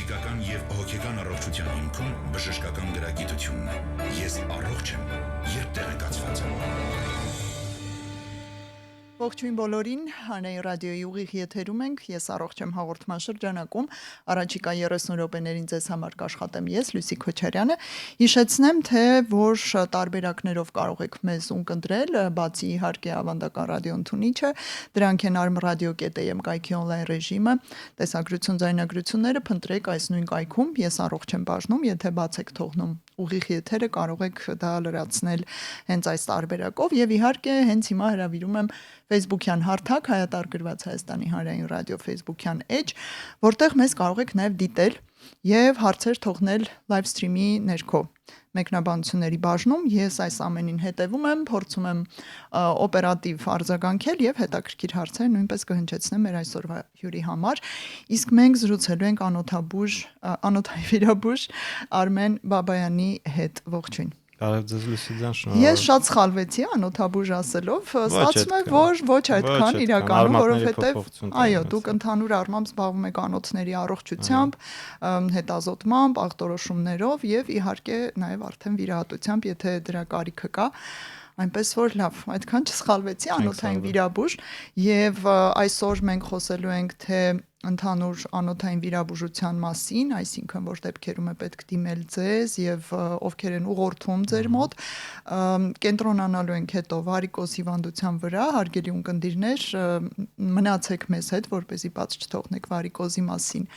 Ֆիզիկական եւ հոգեկան առողջության հիմքում բժշկական գրագիտությունն է։ Ես առողջ եմ, երբ տեղեկացված եմ։ Ողջույն բոլորին, Հանրային ռադիոյի ուղիղ եթերում ենք, ես առողջ եմ հաղորդման շրջանակում, առաջիկա 30 րոպեներին ձեզ համար կաշխատեմ ես, Լուսի Քոչարյանը, հիշեցնեմ, թե որ տարբերակներով կարող եք մեզ ունկնդրել, բացի իհարկե ավանդական ռադիոընդունիչը, դրանք են armradio.am կայքի on-line ռեժիմը, տեսագրություն, ձայնագրությունները փնտրեք այս նույն կայքում, ես առողջ եմ բաժնում, եթե բաց եք թողնում ուղիղ եթերը կարող եք դա լրացնել հենց այս տարբերակով եւ իհարկե հենց հիմա հրավիրում եմ Facebook-յան հարթակ հայտարարված Հայաստանի հանրային ռադիո Facebook-յան էջ, որտեղ մեզ կարող եք նաև դիտել եւ հարցեր թողնել live stream-ի ներքո։ Մեկնաբանությունների բաժնում ես այս ամենին հետևում եմ, փորձում եմ օպերատիվ արձագանքել եւ հետաքրքիր հարցեր նույնպես կհնչեցնեմ մեր այսօրվա հյուրի համար։ Իսկ մենք զրուցելու ենք անոթային վիրաբույժ Արմեն Բաբայանի հետ։ Ողջույն։ Բարև ձեզ Լուսի ջան, շնորհակալ։ Ես շատ սխալվեցի անոթաբույժ ասելով, ստացվում է, որ ոչ այդքան իրականում, որովհետև այո, դուք ընդհանուր առմամբ զբաղվում եք անոթների առողջությամբ, հետազոտմամբ, ախտորոշումներով եւ իհարկե նաեւ արդեն վիրահատությամբ, եթե դրա կարիքը կա, այնպես որ լավ, այդքան չսխալվեցի, անոթային վիրաբույժ եւ այսօր մենք խոսելու ենք թե ընդհանուր անոթային վիրաբուժության մասին, այսինքն որ դեպքերում է պետք դիմել ձեզ եւ ովքեր են ուղղորդում ձեր մոտ, կենտրոնանալու ենք հետո վարիկոզ հիվանդության վրա, հարգելի ունկնդիրներ, մնացեք մեզ հետ, որպեսզի բաց չթողնեք վարիկոզի մասին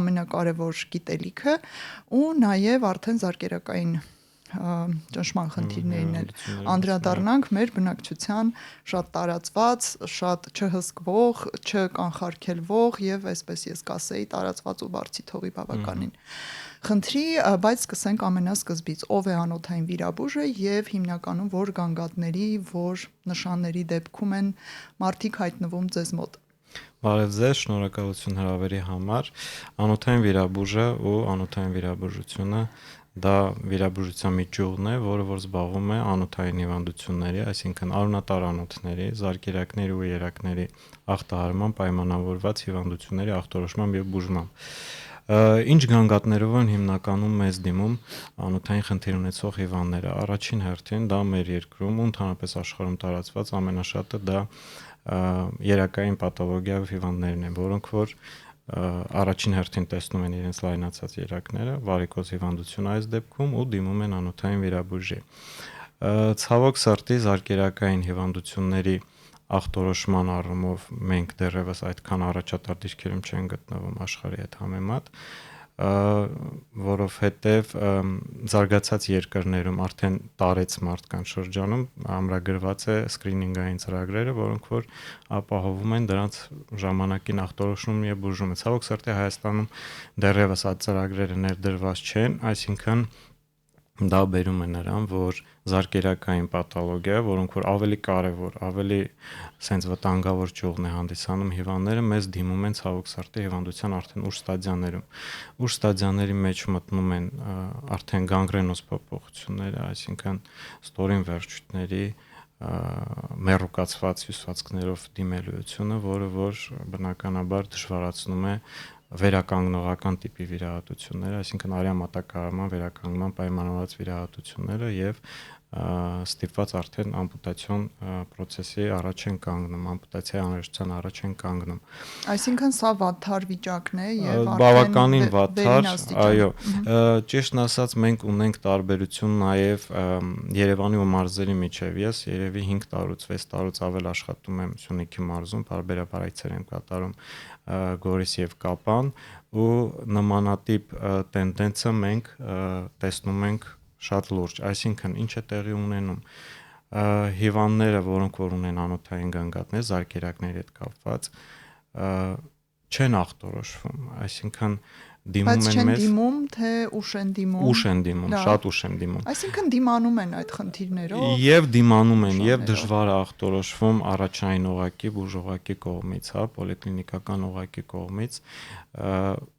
ամենակարևոր գիտելիքը ու նաեւ արդեն զարկերակային ճնշման խնդիրներին էլ անդրադառնանք մեր բնակչության շատ տարածված, շատ չհսկվող, չկանխարգելվող եւ այսպես ես կասեի տարածված ու բարձի թողի բավականին խնդրի, բայց սկսենք ամենասկզբից, ով է անոթային վիրաբույժը եւ հիմնականում որ գանգատների, որ նշանների դեպքում են մարդիկ հայտնվում ձեզ մոտ։ Բարև ձեզ, շնորհակալություն հրավերի համար։ Անոթային վիրաբույժը ու անոթային վիրաբուժությունը դա վիրաբուժության մի ճյուղն է, որը որ զբաղվում է անոթային հիվանդությունների, այսինքն արյունատար անոթների, զարկերակների ու երակների ախտահարման պայմանավորված հիվանդությունների ախտորոշմամբ եւ բուժմամբ։ Ինչ գանգատներով են հիմնականում մեզ դիմում անոթային խնդիր ունեցող հիվանդները։ Առաջին հերթին դա մեր երկրում ու ընդհանրապես աշխարհում տարածված ամենաշատը դա երակային պաթոլոգիայով հիվանդներն են, որոնք որ առաջին հերթին տեսնում են իրենց լայնացած երակները, վարիկոզ հիվանդություն այս դեպքում ու դիմում են անոթային վիրաբույժի։ Ցավոք սրտի զարկերակային հիվանդությունների ախտորոշման առումով մենք դեռևս այդքան առաջատար դիրքերում չենք գտնվում աշխարհի հետ համեմատ, որովհետև զարգացած երկրներում արդեն տարեց մարդկանց շրջանում ամրագրված է սկրինինգային ծրագրերը, որոնք որ ապահովում են դրանց ժամանակին ախտորոշումն եւ բուժումը։ Ցավոք սրտի Հայաստանում դեռևս այդ ծրագրերը ներդրված չեն, այսինքն դա բերում է նրան, որ զարկերակային պաթոլոգիա, որոնք որ ավելի կարևոր, ավելի սենց վտանգավոր ճյուղն է հանդիսանում հիվանդները, մեզ դիմում են ցավոք սրտի հիվանդության արդեն ուշ ստադիաներում։ Ուշ ստադիաների մեջ մտնում են արդեն գանգրենոզ փոփոխությունները, այսինքն ստորին վերջույթների մեռուկացված հյուսվածքներով դիմելիությունը, որը որ բնականաբար դժվարացնում է վերականգնողական տիպի վիրահատությունները, այսինքն արյան մատակարարման վերականգնման պայմանավորված վիրահատությունները եւ ստիպված արդեն ամպուտացիոն process-ի առաջ են կանգնում, ամպուտացիայի անհրաժեշտության առաջ են կանգնում։ Այսինքն սա վատթար վիճակն է եւ բավականին վատթար, այո։ Ճիշտն ասած մենք ունենք տարբերություն նաեւ Երևանի ու մարզերի միջեւ։ Ես երևի 5 տարուց 6 տարուց ավել աշխատում եմ Սյունիքի մարզում, բարբերաբար այցեր եմ կատարում Գորիս եւ Կապան ու նմանատիպ տենդենսը մենք տեսնում ենք շատ լուրջ, այսինքն ինչ է տեղի ունենում հիվանդները, որոնք որ ունեն անոթային գանգատներ, զարկերակների հետ կապված, չեն ախտորոշվում, այսինքն դիմում են մեզ։ Բայց չեն դիմում, թե ուշ են դիմում։ Ուշ են դիմում, շատ ուշ են դիմում։ Այսինքն դիմանում են այդ խնդիրներով։ Եվ դիմանում են, եւ դժվար է ախտորոշվում առաջային օղակի, բուժօղակի կողմից, հա, պոլիկլինիկական օղակի կողմից,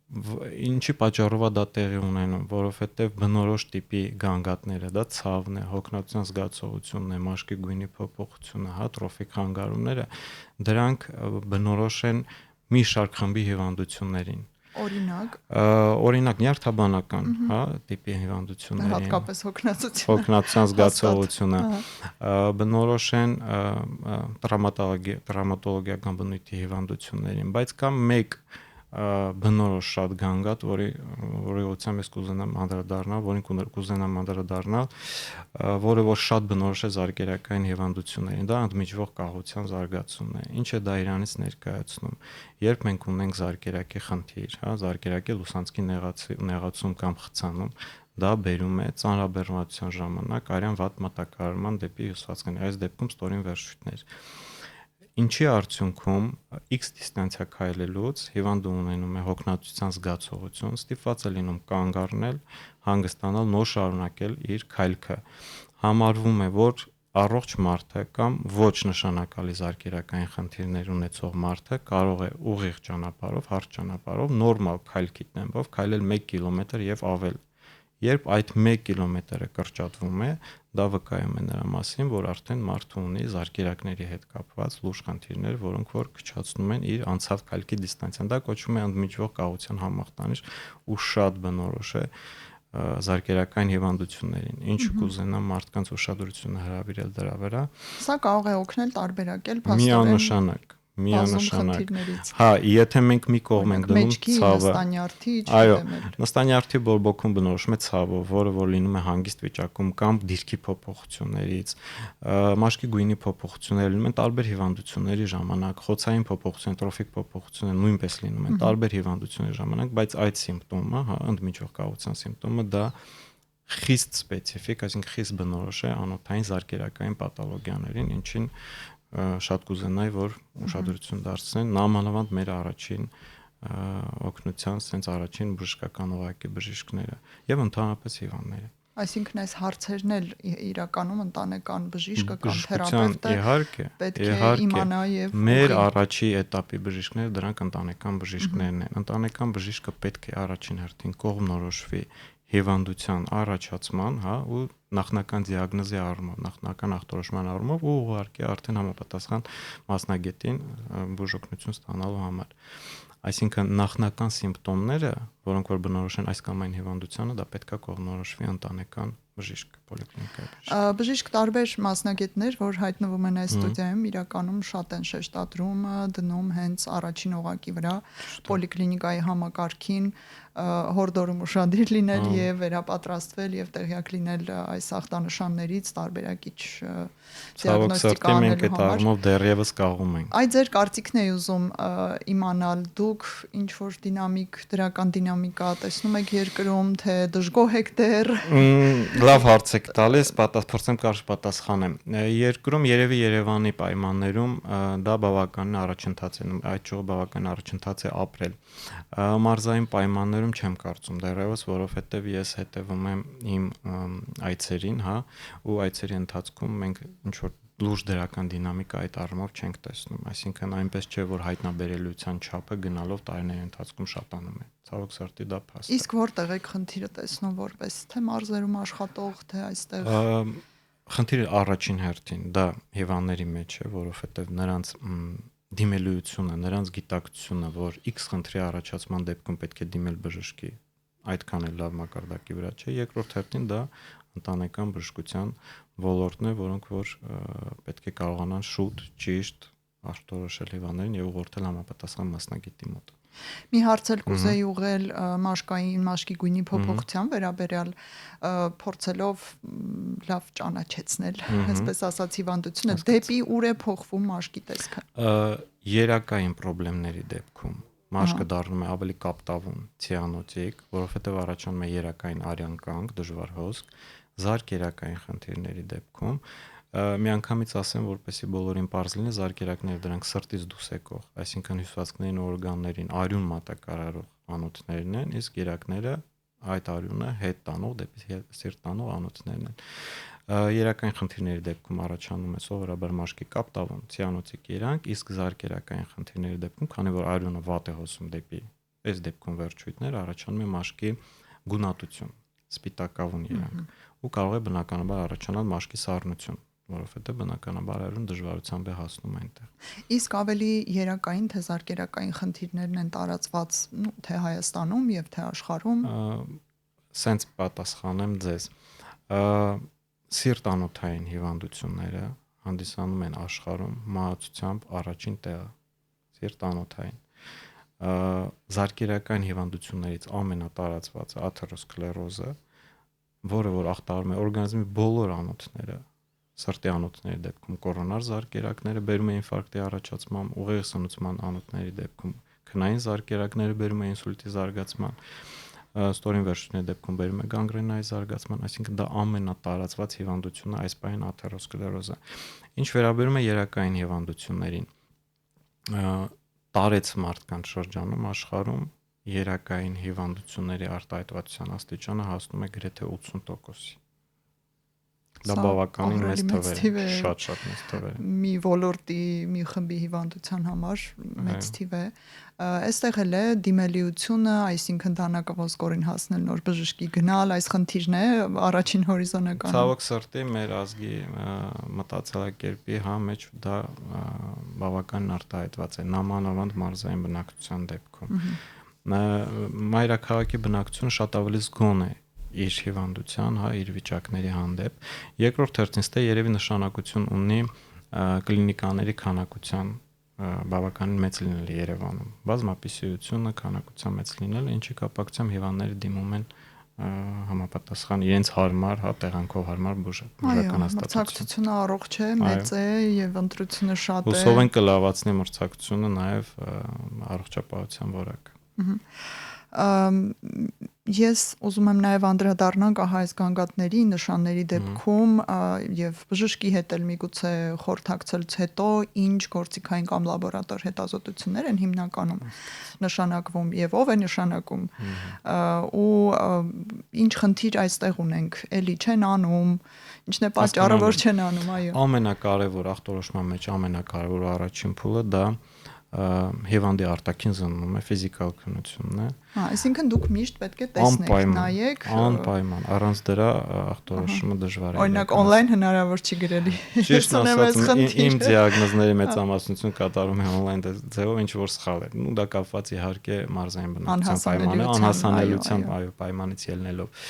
ինչի պատճառով է դա տեղի ունենում, որովհետեւ բնորոշ տիպի գանգատները, դա ցավն է, հոգնածության զգացողությունն է, մաշկի գույնի փոփոխությունը, հա, տրոֆիկ խանգարումները, դրանք բնորոշ են մի շարք խմբի հիվանդություններին։ Օրինակ նյարդաբանական, հա, տիպի հիվանդությունների, հատկապես հոգնածության զգացողությունը, բնորոշ են տրավմատոլոգիական բնույթի հիվանդություններին, բայց կա մեկ բնորոշ շատ գանգատ, որի ուղղությամբ ես կուզենամ անդրադառնալ, որը որ շատ բնորոշ է զարկերակային հիվանդություններին, դա ընդմիջվող կահության զարգացումն է։ Ինչ է դա իրանից ներկայացնում։ Երբ մենք ունենք զարկերակի խնդիր, հա, զարկերակի լուսանցքի նեղացում կամ խցանում, դա բերում է ծանրաբեռնվածության ժամանակ արյան վատ մատակարարման դեպի հյուսվածքների, այս դեպքում ստորին վերջույթներ։ Ինչի արդյունքում X դիստանցիա քայլելուց հիվանդը ունենում է հոգնածության զգացողություն, ստիպված է լինում կանգ առնել, հանգստանալ, նոր շարունակել իր քայլքը։ Համարվում է, որ առողջ մարդը կամ ոչ նշանակալի զարկերակային խնդիրներ ունեցող մարդը կարող է ուղիղ ճանապարհով, հարթ ճանապարհով, նորմալ քայլքի տեմպով քայլել 1 կիլոմետր եւ ավել։ Երբ այդ 1 կիլոմետրը կրճատվում է, դա վկայում է նրա մասին, որ արդեն մարդը ունի զարկերակների հետ կապված լուրջ խնդիրներ, որոնք որ քչացնում են իր անցավ քայլքի դիստանցիան։ Դա կոչվում է ընդմիջվող կահության համախտանիշ ու շատ բնորոշ է զարկերակային հիվանդություններին։ Ինչ կուզենամ մարդկանց ուշադրությունը հրավիրել դրա վրա։ Սա կարող է օգնել տարբերակել միանշանակ։ Հա, եթե մենք մի կողմ ենք դնում ցավը, այո, նստանյարդի բորբոքում բնորոշում է ցավը, որը որ լինում է հանգիստ վիճակում կամ դիրքի փոփոխություններից, մաշկի գույնի փոփոխություններ լինում են տարբեր հիվանդությունների ժամանակ, խոցային փոփոխություն, տրոֆիկ փոփոխություններ նույնպես լինում են տարբեր հիվանդությունների ժամանակ, բայց այդ սիմպտոմը, հա, ընդմիջող կահության սիմպտոմը դա խիստ սպეციფიկ, այսինքն խիստ բնորոշ է անոթային զարկերակային պաթոլոգիաներին, ինչին շատ կուզենայի, որ ուշադրություն դարձնեն, նամանավանդ մեր առաջին օգնության, sense առաջին բժշկական օղակի բժիշկները եւ ընդհանրապես հիվանդները։ Այսինքն այս հարցերն էլ իրականում ընտանեկան բժիշկը կամ թերապևտը պետք է իմանա եւ մեր առաջի этаպի բժիշկները դրանք ընտանեկան բժիշկներն են։ Ընտանեկան բժիշկը պետք է առաջին հերթին կողմնորոշվի հիվանդության առաջացման, հա, ու նախնական դիագնոզի առումով, նախնական ախտորոշման առումով ու ուղարկի արդեն համապատասխան մասնագետին բուժօգնություն ստանալու համար։ Այսինքն նախնական սիմպտոմները, որոնք որ բնորոշ են այս կամ այն հիվանդությանը, դա պետքա կողմնորոշվի ընտանեկան բժիշկ, պոլիկլինիկայի բժիշկ։ Բժիշկ տարբեր մասնագետներ, որ հայտնվում են այս ստուդիայում, իրականում շատ են շեշտադրում դնում հենց առաջին օղակի վրա պոլիկլինիկայի համակարգին, հորդորում ուշադիր լինել եւ վերապատրաստվել եւ տեղյակ լինել այս ախտանշաններից տարբերակիչ դիագնոստիկա անելու համար։ Մենք դեռևս կաղում ենք։ Այդ ձեր կարծիքն է ուզում իմանալ, դուք ինչ որ դինամիկ, դրական դինամիկա տեսնում եք երկրում, թե դժգոհ եք դեռ։ Լավ հարց եք տալիս, փորձեմ կարճ պատասխանեմ։ Երկրում երևի Երևանի պայմաններում դա բավական առաջընթաց է, այդ ճյուղը բավական առաջընթաց է ապրել։ Մարզային պայմաններում չեմ կարծում դեռևս, որովհետև ես հետևում եմ իմ այցերին, հա, ու այցերի ընթացքում մենք ինչ որ լուրջ դրական դինամիկա այդ առումով չենք տեսնում, այսինքն այնպես չէ, որ հայտնաբերելիության չափը գնալով տարիների ընթացքում շատանում է։ Ցավոք սրտի դա փաստ է։ Իսկ որտեղ եք խնդիրը տեսնում որպես թե մարզերում աշխատող, թե այստեղ։ Խնդիրը առաջին հերթին դա հիվանդների մեջ է, որովհետև նրանց դիմելիությունը, նրանց գիտակցությունը, որ X խնդրի առաջացման դեպքում պետք է դիմել բժշկի, այդքան էլ լավ մակարդակի վրա չէ։ Երկրորդ հերթին դա ընտանեկան բժշկության ոլորտն է, որոնք որ պետք է կարողանան շուտ, ճիշտ ախտորոշել հիվանդներին եւ ուղղորդել համապատասխան մասնագետի մոտ։ Մի հարց էլ կուզեի ուղղել մաշկի գույնի փոփոխության վերաբերյալ, փորձելով լավ ճանաչեցնել, այսպես ասած հիվանդությունը, դեպի ուր է փոխվում մաշկի տեսքը։ Երակային խնդիրների դեպքում մաշկը դառնում է ավելի կապտավուն, ցիանոտիկ, որովհետև առաջանում է երակային արյան կանգ, դժվար հոսք, զարկերակային խնդիրների դեպքում միանգամից ասեմ, որպեսզի բոլորին պարզ լինի, զարկերակները դրանք սրտից դուրս եկող, այսինքն հյուսվածքներին ու օրգաններին արյուն մատակարարող անոթներն են, իսկ երակները այդ արյունը հետ տանող դեպի սիրտ տանող անոթներն են։ Երակային խնդիրների դեպքում առաջանում է սովորաբար մաշկի կապտավուն, ցիանոտիկ երանք, իսկ զարկերակային խնդիրների դեպքում, քանի որ արյունը վատ է հոսում դեպի այս դեպքում վերջույթներ, առաջանում է մաշկի գունատություն, սպիտակավուն երանք ու կարող է բնականաբար առաջանալ մաշկի սառնություն։ որովհետեւ բնականաբար այրուն դժվարությամբ է հասնում այնտեղ։ Իսկ ավելի երակային թե զարգերակային խնդիրներն են տարածված թե Հայաստանում եւ թե աշխարհում։ Սենց պատասխանեմ ձեզ։ Սիրտանոթային հիվանդությունները հանդիսանում են աշխարհում մահացությամբ առաջին տեղը։ Սիրտանոթային զարգերակային հիվանդություններից ամենատարածվածը աթերոսկլերոզը, որը որ ախտարում է օրգանիզմի բոլոր անոթները, սրտի անոթների դեպքում կորոնար զարգերակները բերում է ինֆարկտի առաջացման, ուղեղի սնուցման անոթների դեպքում քնային զարգերակները բերում է ինսուլտի զարգացման, ստորին վերջույթների դեպքում բերում է գանգրենայի զարգացման, այսինքն դա ամենատարածված հիվանդությունը այս պահին աթերոսկլերոզը։ Ինչ վերաբերում է երակային հիվանդություններին, տարեց մարդկանց շրջանում աշխարհում երակային հիվանդությունների արտահայտվածության աստիճանը հասնում է գրեթե 80%-ի։ Դա բավականին մեծ թվեր է, շատ մեծ թվեր է։ Մի ոլորտի, մի խմբի հիվանդության համար մեծ թիվ է։ Այստեղ էլ է դիմելիությունը, այսինքն դանակավորին հասնել նոր բժշկի գնալ, այս խնդիրն է առաջին հորիզոնականը։ Ցավոք սրտի մեր ազգի մտածելակերպի մեջ դա բավականին արտահայտված է նամանավանդ մարզային բնակչության դեպքում։ Մայրաքաղաքի բնակչությունը շատ ավելի զգոն է իր հիվանդության, իր վիճակների հանդեպ։ Երկրորդ հերթին ստե երևի նշանակություն ունի կլինիկաների քանակության բավականին մեծ լինելը Երևանում։ Բազմապիսյությունը քանակության մեծ լինելը, ինչի կապակցությամբ հիվանդները դիմում են համապատասխան իրենց հարմար, տեղանքով հարմար բուժական հաստատություն։ Մրցակցությունը առողջ է, մեծ է եւ ընտրությունը շատ է։ Հուսով ենք կլավացնի մրցակցությունը նաեւ առողջապահության որակը։ Ես ուզում եմ նաև անդրադառնանք այս գանգատների նշանների դեպքում եւ բժշկի հետ էլ միգուցե խորհրդակցելուց հետո ինչ գործիքային կամ լաբորատոր հետազոտություններ են հիմնականում նշանակվում եւ ով է նշանակում ու ինչ խնդիր այստեղ ունենք, էլի չեն անում, ինչն է պատճառը, որ չեն անում, այո։ Ամենակարևոր ախտորոշման մեջ ամենակարևոր առաջին փուլը դա հիվանդի արտաքին զննում է, ֆիզիկալ քննությունն է։ Այսինքն դուք միշտ պետք է տեսնեք, նայեք։ Անպայման, առանց դրա ախտորոշումը դժվար է։ Օրինակ on-line հնարավոր չի գրելի։ Ճիշտ ասած, իմ դիագնոզների մեծամասնություն կատարում է on-line ձևով, ինչ որ սխալ է։ Դա կապված իհարկե մարզային բնակչության պայմանը, անհասանելիության պայմանից ելնելով։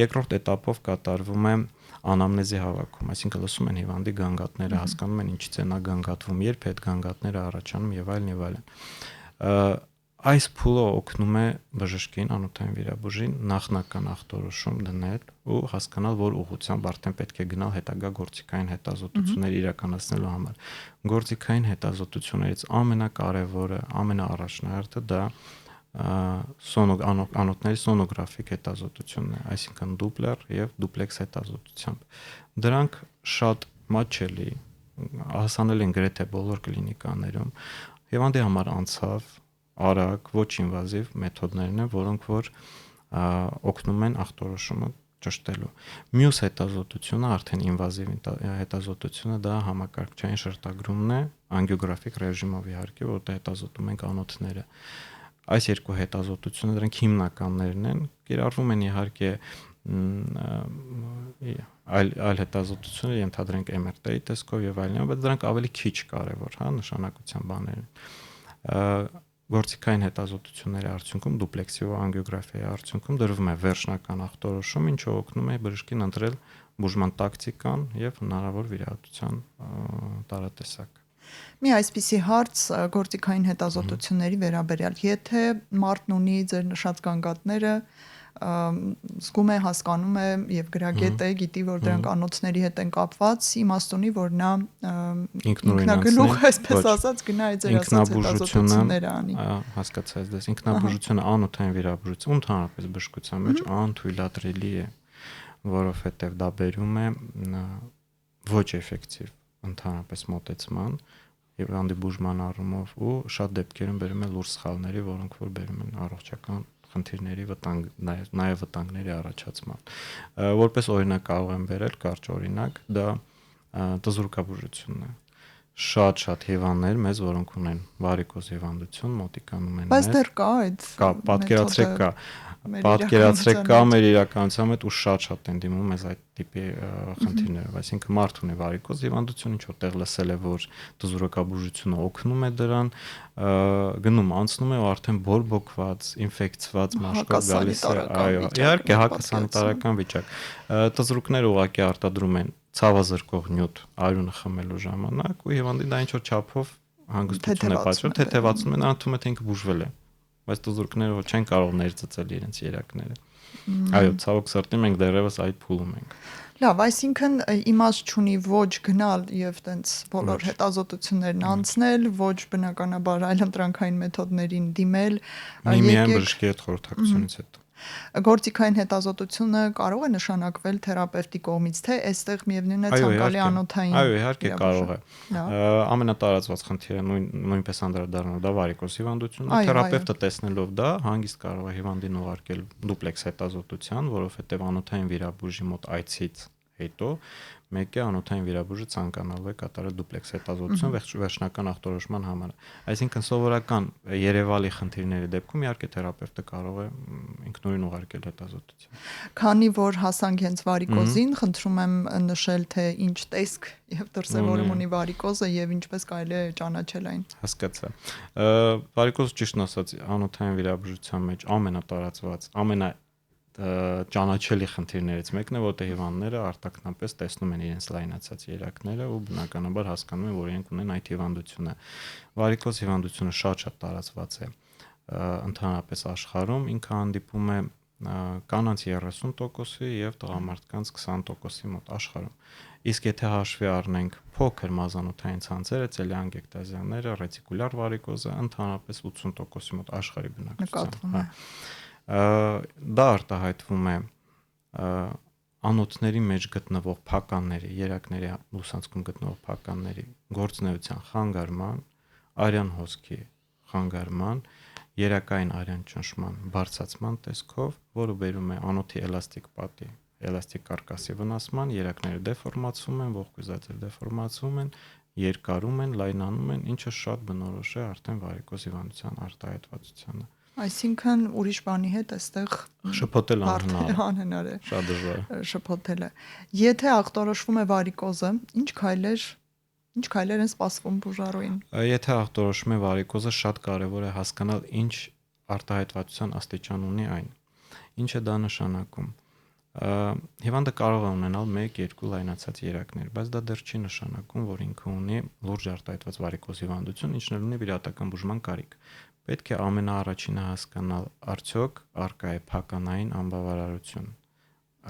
Երկրորդ этаպով կատարվում է անամնեզի հավաքում, այսինքն լսում են հիվանդի գանգատները, հասկանում են ինչից է նա գանգատվում, երբ է այդ գանգատները առաջանում եւ այլն եւ այլն։ Այս փուլը օգնում է բժշկին, անոթային վիրաբույժին նախնական ախտորոշում դնել ու հասկանալ, որ ուղղությամբ արդեն պետք է գնալ հետագա գործիքային հետազոտություններ իրականացնելու համար։ Գործիքային հետազոտություններից ամենակարևորը, ամենաառաջնահերթը դա անոթների սոնոգրաֆիկ հետազոտությունն է, այսինքն դուպլեր եւ դուպլեքս հետազոտությամբ։ Դրանք շատ մատչելի, հասանելի են գրեթե բոլոր կլինիկաներում։ Հիվանդի համար անցավ, արագ, ոչ ինվազիվ մեթոդներն են, որոնք որ օգնում են ախտորոշումը ճշտելու։ Մյուս հետազոտությունը, արդեն ինվազիվ հետազոտությունը, դա համակարգչային շերտագրումն է, անգիոգրաֆիկ ռեժիմով իհարկե, որտեղ հետազոտում ենք անոթները։ Այս երկու հետազոտությունը դրանք հիմնականներն են, կիրառվում են իհարկե այլ հետազոտություններ, ենթադրենք MRT-ի տեսքով եւ այլն, բայց դրանք ավելի քիչ կարեւոր, նշանակության բաներ են։ Գործիքային հետազոտությունների արդյունքում դուպլեքսի ու անգիոգրաֆիայի արդյունքում դրվում է վերջնական ախտորոշում, ինչը օգնում է բժշկին ընտրել բուժման տակտիկան եւ հնարավոր վիրահատության տարատեսակ։ Մի այսպիսի հարց գործիքային հետազոտությունների վերաբերյալ, եթե մարդն ունի ձեր նշած գանգատները, զգում է, հասկանում է եւ գրագետ է, գիտի, որ դրանք անոթների հետ են կապված, իմաստ ունի, որ նա ինքնագլուխ, այսպես ասած, գնա այդ ձեր ասած հետազոտությունները անի։ Հասկացա ես, ինքնաբուժությունը անոթային վիրաբուժություն ընդհանրապես բժշկության մեջ անթույլատրելի է, որովհետեւ դա բերում է ոչ էֆեկտիվ ընդհանրապես մոտեցման եւ հանդիբուժման առումով ու շատ դեպքերում բերում է լուրջ սխալների, որոնք որ բերում են առողջական խնդիրների նաեւ վտանգների առաջացման։ Որպես օրինակ կարող եմ բերել կարճ օրինակ, դա տզուրկաբուժությունն է։ շատ հիվանդներ մեզ, որոնք ունեն վարիկոզ հիվանդություն, մոտիկանում են մեզ։ Բայց դեռ կա այդ։ Կա, պատկերացրեք կա մեր իրականության հետ ու շատ են դիմում մեզ այդ տիպի խնդիրներով, այսինքն մարդ ունի վարիկոզ հիվանդություն, ինչ որտեղ լսել է, որ դզուրակաբուժությունը օգնում է դրան, գնում անցնում է ու արդեն բորբոքված, ինֆեկցված մաշկով գալիս է, այո, իհարկե հակասանիտարական վիճակ։ Դզուրկները ուղղակի արտադրում են ցավազրկող նյութ արյունը խմելու ժամանակ ու հիվանդին դա ինչ որ չափով հանգստություն է պատճառ, թեթևացնում են, անթում է թե ինքը բուժվել է, բայց դզուրկները չեն կարող ներծծել իրենց երակները։ Այո, ցավոք սրտի մենք դեռևս այդ փուլում ենք։ Լավ, այսինքն իմաստ չունի ոչ գնալ եւ տենց բոլոր հետազոտություններն անցնել, ոչ բնականաբար այլընտրանքային մեթոդներին դիմել, միայն բժշկի հետ խորհրդակցությունից հետո։ Գործիքային հետազոտությունը կարող է նշանակվել թերապևտի կողմից, թե այստեղ միևնույն է ցանկալի անոթային։ Այո, իհարկե կարող է։ Ամենատարածված խնդիրը նույնպես անդրադառնալով դա վարիկոզ հիվանդությունն է, թերապևտը տեսնելով դա հանգիստ կարող է հիվանդին ուղարկել դուպլեքս հետազոտության, որովհետև անոթային վիրաբույժի մոտ այցից հետո մեկը անոթային վիրաբույժը ցանկանալու է կատարել դուպլեքս հետազոտություն վերջնական ախտորոշման համար։ Այսինքն սովորական երևալի խնդիրների դեպքում իհարկե թերապևտը կարող է ինքնուրույն ուղարկել հետազոտություն։ Քանի որ հասանք հենց վարիկոզին, խնդրում եմ նշել, թե ինչ տեսք եւ դրսևորում ունի վարիկոզը եւ ինչպես կարելի է ճանաչել այն։ Հասկացա։ Վարիկոզը ճիշտն ասած անոթային վիրաբուժության մեջ ամենատարածված, ճանաչելի խնդիրներից մեկն է, որտեղ հիվանդները արտակնապես տեսնում են իրենց լայնացած երակները ու բնականաբար հասկանում են, որ իրենք ունեն այդ հիվանդությունը։ Վարիկոզ հիվանդությունը շատ տարածված է ընդհանրապես աշխարհում, ինքը հանդիպում է կանանց 30%-ի եւ տղամարդկանց 20%-ի մոտ աշխարհում։ Իսկ եթե հաշվի առնենք փոքր մազանոթային ցանցերը, ցելիանգեկտազիաները, ռետիկուլյար վարիկոզը, ընդհանրապես 80%-ի մոտ աշխարհի բնակչության։ Դա արտահայտվում է անոթների մեջ գտնվող փականների, երակների լուսանցքում գտնվող փականների գործունեության խանգարման, արյան հոսքի խանգարման, երակային արյան ճնշման բարձրացման տեսքով, որը բերում է անոթի էլաստիկ պատի, էլաստիկ կարկասի վնասման, երակները դեֆորմացվում են, ողկույզածեր դեֆորմացվում են, երկարում են, լայնանում են, ինչը շատ բնորոշ է արդեն վարիկոզ հիվանդության արտահայտվածությանը։ Այսինքն ուրիշ բանի հետ այստեղ շփոթել անհնար է։ Շատ դժվար է շփոթելը։ Եթե ախտորոշվում է վարիկոզը, ինչ քայլեր են սպասվում բուժարուին։ Եթե ախտորոշվում է վարիկոզը, շատ կարևոր է հասկանալ ինչ արտահայտվածության աստիճան ունի այն։ Ինչ է դա նշանակում։ Հիվանդը կարող է ունենալ 1-2 լայնացած երակներ, բայց դա դեռ չի նշանակում, որ ինքը ունի լուրջ արտահայտված վարիկոզ հիվանդություն, ինչն էլ ունի վիրահատական բուժման կարիք։ Պետք է ամենաառաջինը հասկանալ, արդյոք արկա է փականային անբավարարություն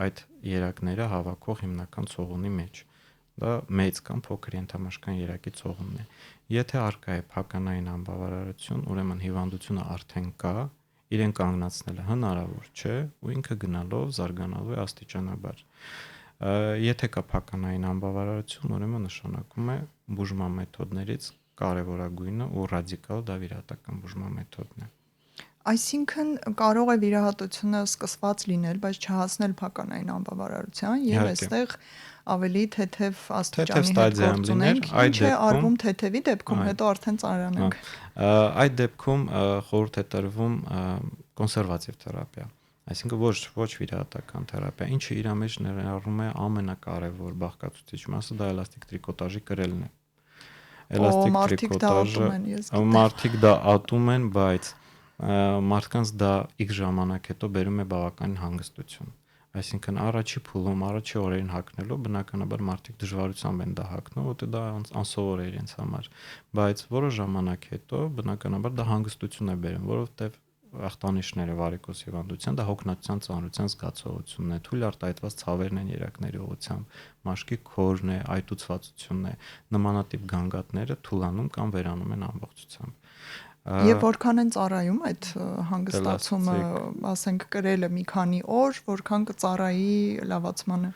այդ երակները հավաքող հիմնական ցողունի մեջ։ Դա մեծ կամ փոքր ենթամաշկային երակի ցողունն է։ Եթե արկա է փականային անբավարարություն, ուրեմն հիվանդությունը արդեն կա, իրեն կանգնացնելը հնարավոր չէ ու ինքը գնալով զարգանալու է աստիճանաբար։ Եթե կա փականային անբավարարություն, ուրեմն նշանակում է բուժման մեթոդներից կարևորագույնը ու ռադիկալ դա վիրահատական բուժման մեթոդն է։ Այսինքն կարող է վիրահատությունը սկսված լինել, բայց չհասնել փականային անբավարարության եւ այստեղ ավելի թեթև աստիճանի հետ գործ ունենք, ինչ է արվում թեթևի դեպքում, հետո արդեն ծանրանանք։ Այդ դեպքում խորհուրդ է տրվում կոնսերվատիվ թերապիա, այսինքն ոչ վիրահատական թերապիա, ինչը իր մեջ ներառում է ամենակարևոր բաղկացուցիչ մասը, դա էլաստիկ տրիկոտաժի կրելն է։ Էլաստիկ տրիկոտաժը մարդիկ դա ատում են, բայց մարդկանց դա X ժամանակ հետո բերում է բավական հանգստություն։ Այսինքն առաջի փուլում, առաջի օրերին հագնելով բնականաբար մարդիկ դժվարությամբ են դա հագնում, որտեղ դա անսովոր է իրենց համար, բայց որոշ ժամանակ հետո բնականաբար դա հանգստություն է բերում, որովհետև ախտանիշները վարիկոզ հիվանդության դա հոգնածության ծանրության զգացողությունն է, թույլ արտահայտված ցավերն են երակների ուղղությամբ, մաշկի քորն է, այտուցվածությունն է, նմանատիպ գանգատները թուլանում կամ վերանում են ամբողջությամբ։ Եվ որքան են ծառայում այդ հանգստացումը, ասենք կրելը մի քանի օր, որքան կծառայի լավացմանը։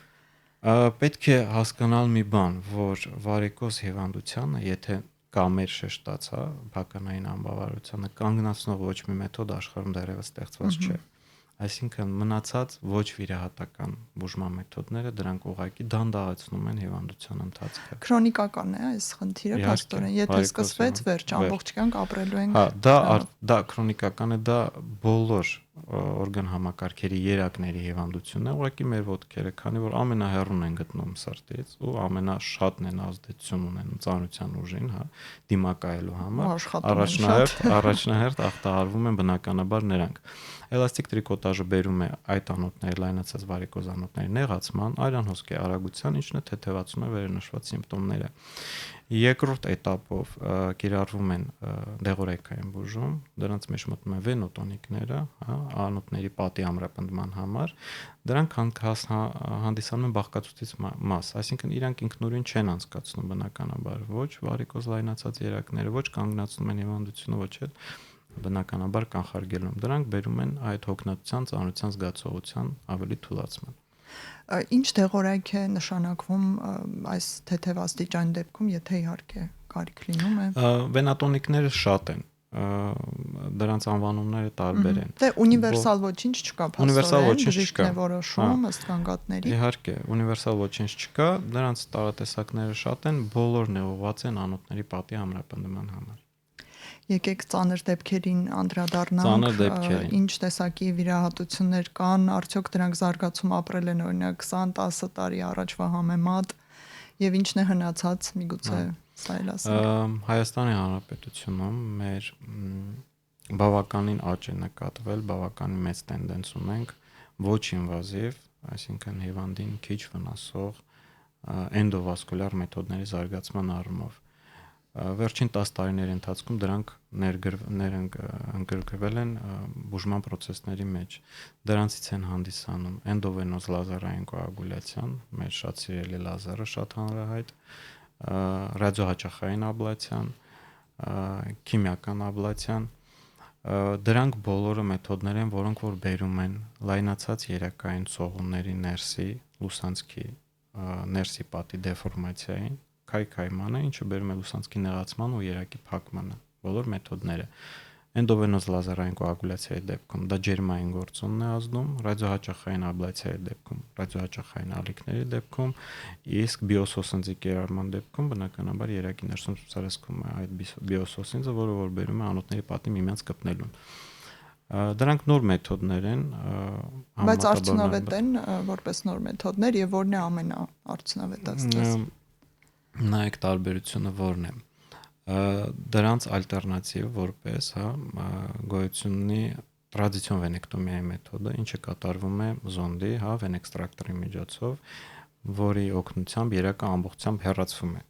Պետք է հասկանալ մի բան, որ վարիկոզ հիվանդությանը, եթե կամեր շեշտացա, փականային անբավարարությանը կանգնացնող ոչ մի մեթոդ աշխարհում դեռևս ստեղծված չէ։ Այսինքն մնացած ոչ վիրահատական բուժման մեթոդները դրանք ուղղակի դանդաղեցնում են հիվանդության ընթացքը։ Քրոնիկական է այս խնդիրը, փաստորեն, եթե սկսվեց, վերջ, ամբողջ կյանք ապրելու ենք։ Հա, դա քրոնիկական է, դա բոլոր օրգան համակարգերի երակների հիվանդությունն է, ուղղակի մեր ոտքերը, քանի որ ամենահեռուն են գտնվում սրտից ու ամենաշատն են ազդեցություն ունենում ծանրության ուժին, հա, դիմակայելու համար, առաջնահերթ ախտահարվում են բնականաբար նրանք։ Էլաստիկ տրիկոտաժը բերում է այդ անոթների, լայնացած վարիկոզ անոթների նեղացման, այլանհոսքի արագության, ինչն է թեթևացնում է վերնշված սիմպտոմները։ Երկրորդ этаպով կիրառվում են դեղորայքային բուժում, դրանց մեջ մտնում են վենոտոնիկները, հա, անոթների պատի ամրապնդման համար։ Դրանք հանդիսանում են բաղկացուցիչ մաս, այսինքն իրանք ինքնուրույն չեն անցկացնում բնականաբար ոչ վարիկոզ լայնացած երակները, ոչ կանգնացնում են հիվանդությունը, ոչ էլ բնականաբար կանխարգելում։ Դրանք բերում են այդ հոգնածության, ծանրության զգացողության ավելի թուլացման։ Ինչ դեղորայք է նշանակվում այս թեթևաստիճան դեպքում, եթե իհարկե կարիք լինում է։ Վենատոնիկները շատ են, դրանց անվանումները տարբեր են։ Դե ունիվերսալ ոչինչ չկա, փաստորեն, բժիշկն է որոշում ըստ կանգատների։ Իհարկե, ունիվերսալ ոչինչ չկա, դրանց տարատեսակները շատ են, բոլորն ուղղված են անոթների պատի ամրապնդման համար։ Եկեք ծանր դեպքերին անդրադառնանք, ինչ տեսակի վիրահատություններ կան, արդյոք դրանք զարգացում ապրել են օրինակ 20-10 տարի առաջվա համեմատ եւ ինչն է հնացած, միգուցե սա էլ ասենք։ Հայաստանի Հանրապետությունում մեր բավականին աճ է նկատվել, բավականին մեծ տենդենց ունենք ոչ ինվազիվ, այսինքն հիվանդին քիչ վնասող էնդովասկուլյար մեթոդների զարգացման առումով։ Վերջին 10 տարիների ընթացքում դրանք ընդգրկվել են բուժման պրոցեսների մեջ։ Դրանցից են հանդիսանում էնդովենոզ լազերային կոագուլյացիան, մեր շատ սիրելի լազերը, շատ հանրահայտ, ռադիոհաճախային աբլացիան, քիմիական աբլացիան։ Դրանք բոլորը մեթոդներ են, որոնք որ բերում են լայնացած երակային ցողունների ներսի լուսանցքի ներսի պատի դեֆորմացիային, քայքայմանը, ինչը բերում է լուսանցքի նեղացման ու երակի փակմանը, բոլոր մեթոդները։ Էնդովենոզ լազերային կոագուլյացիայի դեպքում դա ջերմային գործոնն է ազդում, ռադիոհաճախային աբլացիայի դեպքում, ռադիոհաճախային ալիքների դեպքում, իսկ բիոսոսինձի կիրառման դեպքում բնականաբար երակի ներսում ցուցարեսքում է այդ բիոսոսինձը, որը որ բերում է անոթների պատի միմյանց կպնելուն։ Դրանք նոր մեթոդներ են, բայց արդյունավետ են որպես նոր մեթոդներ եւ որն է ամենաարդյունավետը ասես։ Նայեք տարբերությունը որն է։ Դրանց ալտերնատիվ որպես, հա, գոյություն ունի տրադիցիոն վենեկտոմիայի մեթոդը, ինչը կատարվում է զոնդի, հա, վենեքստրակտորի միջոցով, որի օգնությամբ երակը ամբողջությամբ հեռացվում է։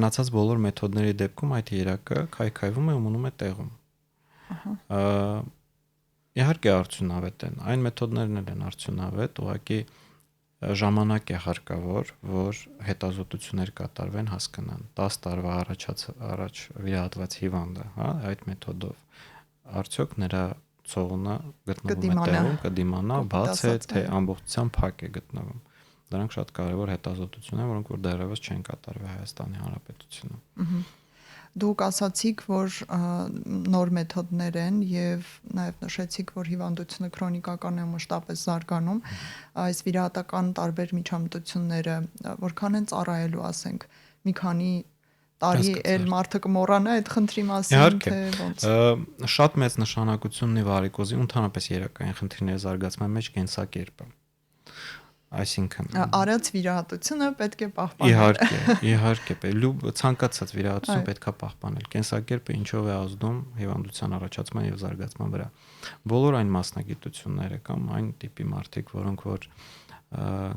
Մնացած բոլոր մեթոդների դեպքում այդ երակը քայքայվում է ու մնում է տեղում։ Իհարկե արդյունավետ են, այն մեթոդներն են արդյունավետ, ուղղակի ժամանակ է հարկավոր, որ հետազոտություններ կատարվեն, հասկանան 10 տարվա առաջ վիրահատված հիվանդը, հա, այդ մեթոդով արդյոք նրա ցողունը գտնվում է տեղում, կդիմանա, բաց է, թե ամբողջությամբ փակ է գտնվում։ Դրանք շատ կարևոր հետազոտություններ են, որոնք որ դեռևս չեն կատարվել Հայաստանի Հանրապետությունում։ Դուք ասացիք, որ նոր մեթոդներ են եւ նաեւ նշեցիք, որ հիվանդությունը քրոնիկական է մշտապես զարգանում, այս վիրահատական տարբեր միջամտությունները որքան են ծառայելու, ասենք, մի քանի տարի էլ մարդը կմոռանա այդ խնդրի մասին, թե ոնց։ Շատ մեծ նշանակություն ունի վարիկոզի ընդհանրապես երակային խնդիրների զարգացման մեջ կենսակերպը։ Այսինքն արած վիրահատությունը պետք է պահպանել։ Իհարկե, ցանկացած վիրահատություն պետք է պահպանել։ Կենսակերպը ինչով է ազդում հիվանդության առաջացման եւ զարգացման վրա։ Բոլոր այն մասնագիտությունները կամ այն տիպի մարդիկ, որոնք որ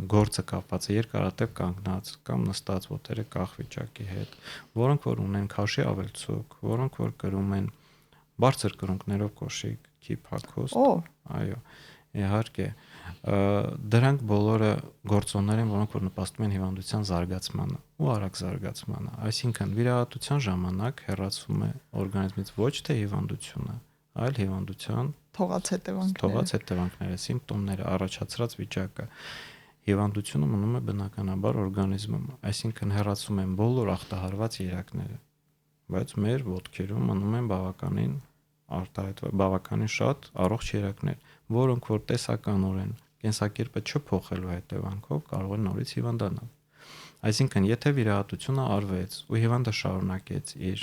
գործը կապված է երկարատև կանգնած կամ նստած ոտերը կախ վիճակի հետ, որոնք որ ունեն քաշի ավելցուկ, որոնք որ կրում են բարձր կրունկներով կոշիկ, քիփակոստ, այո, իհարկե դրանք բոլորը գործոններ են, որոնք որ նպաստում են հիվանդության զարգացմանը ու արագ զարգացմանը։ Այսինքն վիրահատության ժամանակ հեռացվում է օրգանիզմից ոչ թե հիվանդությունը, այլ հիվանդության թողած հետևանքները, սիմպտոմները, առաջացած վիճակը։ Հիվանդությունը մնում է բնականաբար օրգանիզմում, այսինքն հեռացում են բոլոր ախտահարված երակները, բայց մեր ոտքերում մնում են բավականին արտահայտվել բավականին շատ առողջ երակներ, որոնք որ տեսականորեն կենսակերպը չփոխելու հետևանքով կարող են նորից հիվանդանալ։ Այսինքն, եթե վիրահատությունը արվեց ու հիվանդը շարունակեց իր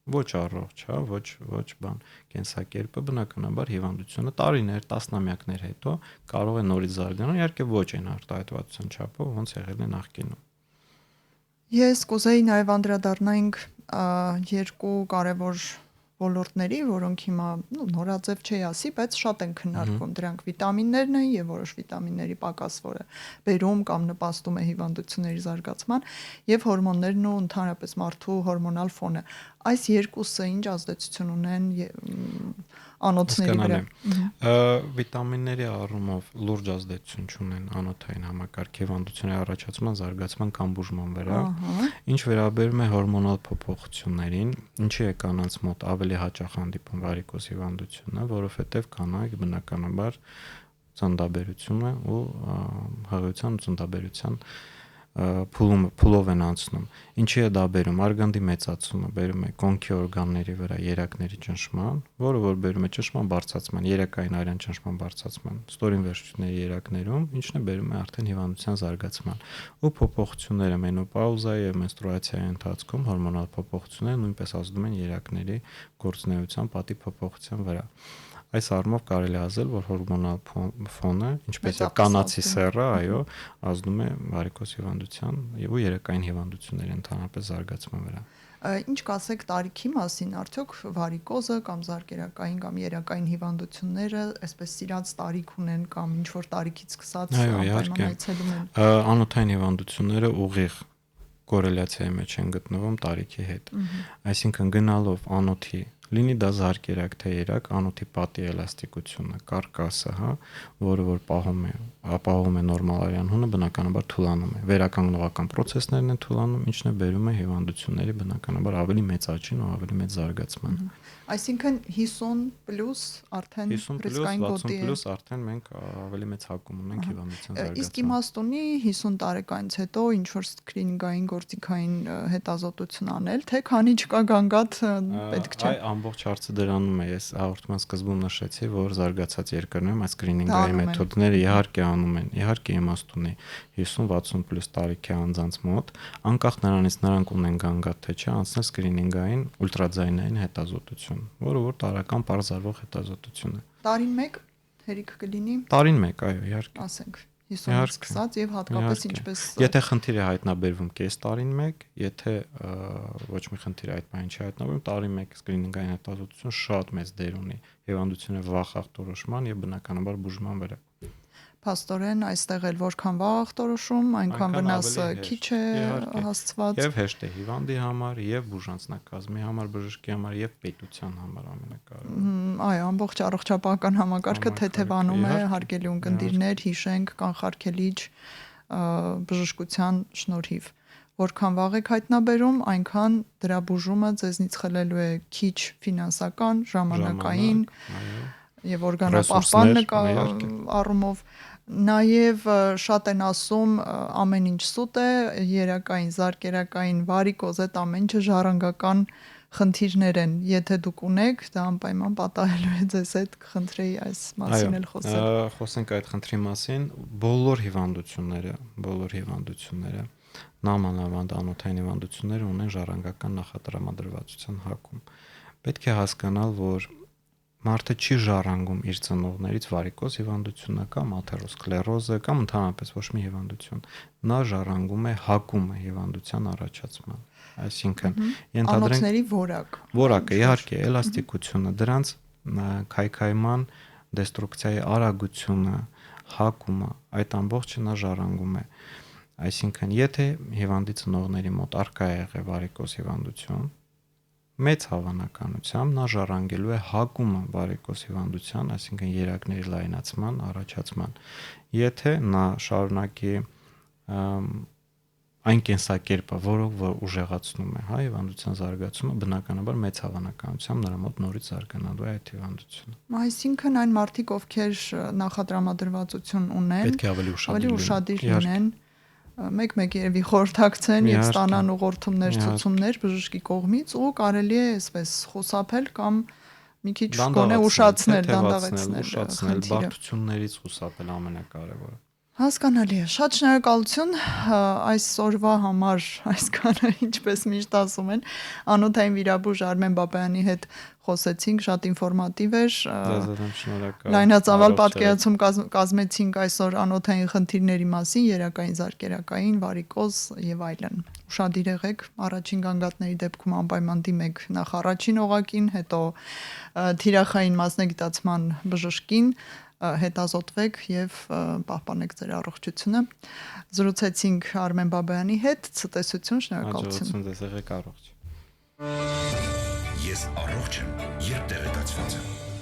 ոչ առողջ, ոչ բան կենսակերպը, բնականաբար հիվանդությունը տարիներ, տասնամյակներ հետո կարող է նորից զարգանալ, իհարկե ոչ այն արտահայտվածության չափով, ոնց եղել է նախկինում։ Ես կուզեի նաև անդրադառնանք երկու կարևոր ոլորտների, որոնք հիմա նորաձև չի ասի, բայց շատ են քննարկվում, դրանք վիտամիններն են եւ որոշ վիտամինների պակաս, որը բերում կամ նպաստում է հիվանդությունների զարգացման, եւ հորմոններն ու ընդհանրապես մարդու հորմոնալ ֆոնը։ Այս երկուսը ինչ ազդեցություն ունեն անոթների վրա։ Վիտամինների առումով լուրջ ազդեցություն ունեն անոթային համակարգի հիվանդությունների առաջացման, զարգացման կամ բուժման վրա։ Ինչ վերաբերում է հորմոնալ փոփոխություններին, ինչի է կանանց մոտ ավելի հաճախ հանդիպում վարիկոզ հիվանդությունը, որովհետև կանայք բնականաբար ծննդաբերությունը ու հղիության ու ծննդաբերության փուլով են անցնում։ Ինչի է դա բերում? Արգանդի մեծացումը բերում է կոնքի օրգանների վրա երակների ճնշման, որը որ բերում է ճնշման բարձրացման, երակային արյան ճնշման բարձրացման, ստորին վերջույթների երակներում, ինչն է բերում է արդեն հիվանդության զարգացման։ Ու փոփոխությունները մենոպաուզայի եւ մենստրուացիայի ընթացքում հորմոնալ փոփոխությունները նույնպես ազդում են երակների գործունեության պատի փոփոխության վրա։ Այս առումով կարելի ասել, որ հորմոնալ ֆոնը, ինչպես է կանացի սեռը, այո, ազդում է վարիկոզ հիվանդության եւ երակային հիվանդությունների ընդհանրապես զարգացման վրա։ Ինչ կասեք տարիքի մասին, արդյոք վարիկոզը կամ զարկերակային կամ երակային հիվանդությունները այսպես սիրած տարիք ունեն կամ ինչ որ տարիքից սկսած անպայմանացնում են։ Անոթային հիվանդությունները ուղիղ կորելյացիայի մեջ են գտնվում տարիքի հետ։ Այսինքն գնալով անոթի, լինի դա զարկերակ թե երակ, անոթի պատի էլաստիկությունը, կարկասը, որը որ ապահովում է նորմալ արյան հունը, բնականաբար թուլանում է։ Վերականգնողական process-ներն են թուլանում, ինչն է բերում է հիվանդությունների բնականաբար ավելի մեծ աճին ու ավելի մեծ զարգացման։ Այսինքն 50+ արդեն ռիսկային գոտի է։ 60+ արդեն մենք ավելի մեծ հակում ունենք հիվանդության զարգացման։ Իսկ իմաստ ունի 50 տարեկանից հետո ինչ որ սկրինինգային գործիքային հետազոտություն անել, թե քանի չկա գանգատ պետք չէ։ Ամբողջ հարցը դրանում է, ես հաղորդման սկզբում նշեցի, որ զարգացած երկրներում այս սկրինինգային մեթոդները իհարկե անում են, իհարկե իմաստ ունի 50-60+ տարիքի անձանց մոտ, անկախ նրանից նրանք ունեն գանգատ թե չէ, անցնել սկրինինգային ուլտրաձայնային հետազոտություն, որը որ տարական բարձրավող հետազոտություն է։ Տարին 1 հերիք կլինի։ Տարին 1, այո, իհարկե։ Ասենք 50-ից սկսած եւ հատկապես ինչպես եթե խնդիր է հայտնաբերվում կես տարին 1, եթե ոչ մի խնդիր այդ բանը չի հայտնաբերվում, տարին 1 սկրինինգային հետազոտություն շատ մեծ դեր ունի հիվանդությունների վաղ ախտորոշման եւ բնականաբար բուժման վրա։ Փաստորեն այստեղ էլ որքան վաղ ախտորոշում, այնքան վնասը քիչ է հասցված։ Եվ հեշտ է հիվանդի համար, եւ բուժանձնակազմի համար, բժշկի համար, եւ պետության համար ամենակարևորը։ Այո, ամբողջ առողջապահական համակարգը թեթևանում է, հարգելի ունկնդիրներ, հիշենք կանխարգելիչ բժշկության շնորհիվ։ Որքան վաղ եք հայտնաբերում, այնքան դրա բուժումը ձեզնից խլելու է քիչ ֆինանսական, ժամանակային եւ օրգանապահպան առումով։ Նաև շատ են ասում ամեն ինչ սուտ է, երակային, զարկերակային, վարիկոզ, այդ ամեն ինչը ժառանգական խնդիրներ են։ Եթե դուք ունեք, դա անպայման պատահելու է ձեզ հետ, կխնդրեի այս մասին էլ խոսել։ Խոսենք այդ խնդրի մասին, բոլոր հիվանդությունները նամանավանդ անոթային հիվանդությունները ունեն ժառանգական նախատրամադրվածության հակում։ Պետք է հասկանալ, որ մարդը չի ժառանգում իր ծնողներից վարիկոզ հիվանդությունը կամ աթերոսկլերոզը կամ ընդհանրապես ոչ մի հիվանդություն։ Նա ժառանգում է հակումը հիվանդության առաջացման։ Այսինքն անոթների որակը, իհարկե, էլաստիկությունը, դրանց քայքայման, դեստրուկցիայի արագությունը, հակումը, այդ ամբողջը նա ժառանգում է։ Այսինքն, եթե հիվանդի ծնողների մոտ առկա է եղել վարիկոզ հիվանդություն, մեծ հավանականությամբ նա ժառանգելու է հակումը վարիկոզ հիվանդության, այսինքն երակների լայնացման, առաջացման։ Եթե նա շարունակի այն կենսակերպը, որը ուժեղացնում է հիվանդության զարգացումը, բնականաբար մեծ հավանականությամբ նրա մոտ նորից զարգանալու է այդ հիվանդությունը։ Այսինքն այն մարդիկ, ովքեր նախատրամադրվածություն ունեն, պետք է ավելի ուշադիր լինեն, մեկ-մեկ երևի խորհրդակցեն եւ ստանան ուղղորդումներ, ցուցումներ բժշկի կողմից ու կարելի է այսպես խուսափել կամ մի քիչ գոնե ուշացնել, դանդաղեցնել, բարդություններից խուսափել ամենակարևորը։ Հասկանալի է։ Շատ շնորհակալություն այսօրվա համար, այսքանը ինչպես միշտ ասում են, անոթային վիրաբույժ Արմեն Բաբայանի հետ խոսեցինք, շատ ինֆորմատիվ էր։ Լայնածավալ պատկերացում կազմեցինք այսօր անոթային խնդիրների մասին, երակային, զարկերակային, վարիկոզ եւ այլն։ Ուշադիր եղեք, առաջին գանգատների դեպքում անպայման դիմեք նախ առաջին օղակին, հետո թիրախային մասնագիտացման բժշկին, հետազոտվեք եւ պահպանեք ձեր առողջությունը։ Զրուցեցինք Արմեն Բաբայանի հետ, ցտեսություն, շնորհակալություն։ Եղեք առողջ։ Ես առողջ եմ, երբ տեղեկացված եմ։